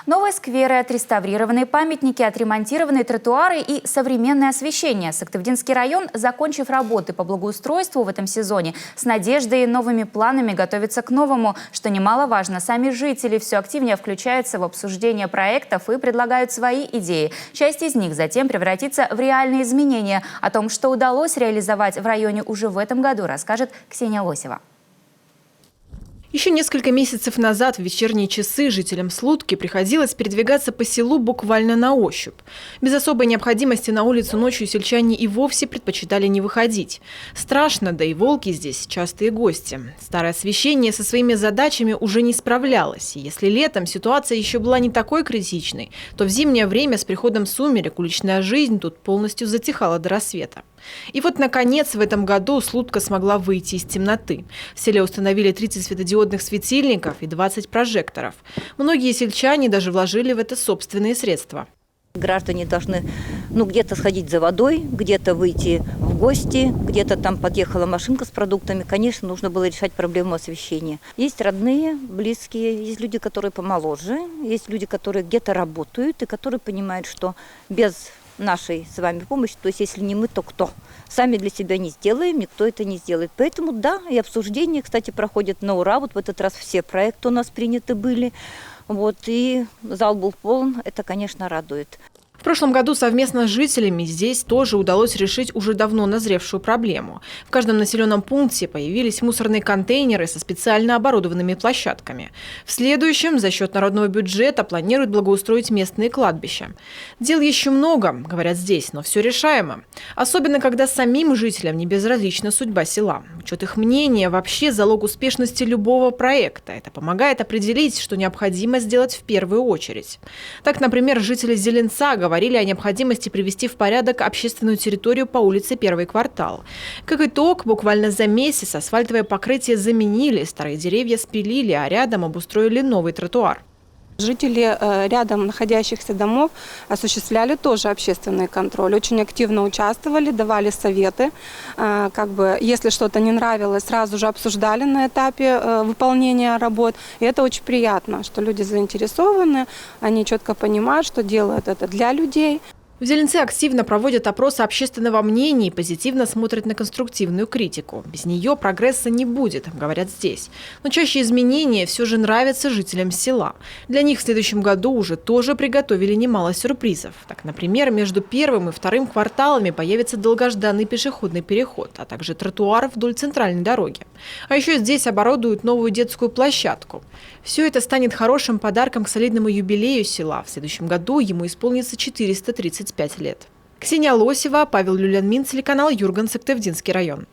Новые скверы, отреставрированные памятники, отремонтированные тротуары и современное освещение. Сыктывдинский район, закончив работы по благоустройству в этом сезоне, с надеждой и новыми планами готовится к новому. Что немаловажно, сами жители все активнее включаются в обсуждение проектов и предлагают свои идеи. Часть из них затем превратится в реальные изменения. О том, что удалось реализовать в районе уже в этом году, расскажет Ксения Лосева. Еще несколько месяцев назад в вечерние часы жителям Слутки приходилось передвигаться по селу буквально на ощупь. Без особой необходимости на улицу ночью сельчане и вовсе предпочитали не выходить. Страшно, да и волки здесь частые гости. Старое освещение со своими задачами уже не справлялось. И если летом ситуация еще была не такой критичной, то в зимнее время с приходом сумерек уличная жизнь тут полностью затихала до рассвета. И вот, наконец, в этом году Слутка смогла выйти из темноты. В селе установили 30 светодиодных светильников и 20 прожекторов. Многие сельчане даже вложили в это собственные средства. Граждане должны где-то сходить за водой, где-то выйти в гости, где-то там подъехала машинка с продуктами. Конечно, нужно было решать проблему освещения. Есть родные, близкие, есть люди, которые помоложе, есть люди, которые где-то работают и которые понимают, что без нашей с вами помощи, то есть если не мы, то кто? Сами для себя не сделаем, никто это не сделает. Поэтому да, и обсуждения, кстати, проходят на ура. Вот в этот раз все проекты у нас приняты были. И зал был полон, это, конечно, радует. В прошлом году совместно с жителями здесь тоже удалось решить уже давно назревшую проблему. В каждом населенном пункте появились мусорные контейнеры со специально оборудованными площадками. В следующем за счет народного бюджета планируют благоустроить местные кладбища. Дел еще много, говорят здесь, но все решаемо. Особенно, когда самим жителям не безразлична судьба села. Учет их мнения вообще залог успешности любого проекта. Это помогает определить, что необходимо сделать в первую очередь. Так, например, жители Зеленца говорили о необходимости привести в порядок общественную территорию по улице Первый квартал. Как итог, буквально за месяц асфальтовое покрытие заменили, старые деревья спилили, а рядом обустроили новый тротуар. Жители рядом находящихся домов осуществляли тоже общественный контроль, очень активно участвовали, давали советы. Если что-то не нравилось, сразу же обсуждали на этапе выполнения работ. И это очень приятно, что люди заинтересованы, они четко понимают, что делают это для людей. В Зеленце активно проводят опросы общественного мнения и позитивно смотрят на конструктивную критику. Без нее прогресса не будет, говорят здесь. Но чаще изменения все же нравятся жителям села. Для них в следующем году уже тоже приготовили немало сюрпризов. Так, например, между первым и вторым кварталами появится долгожданный пешеходный переход, а также тротуар вдоль центральной дороги. А еще здесь оборудуют новую детскую площадку. Все это станет хорошим подарком к солидному юбилею села. В следующем году ему исполнится 435 лет. Ксения Лосева, Павел Люлянмин, телеканал Юрган, Сыктывдинский район.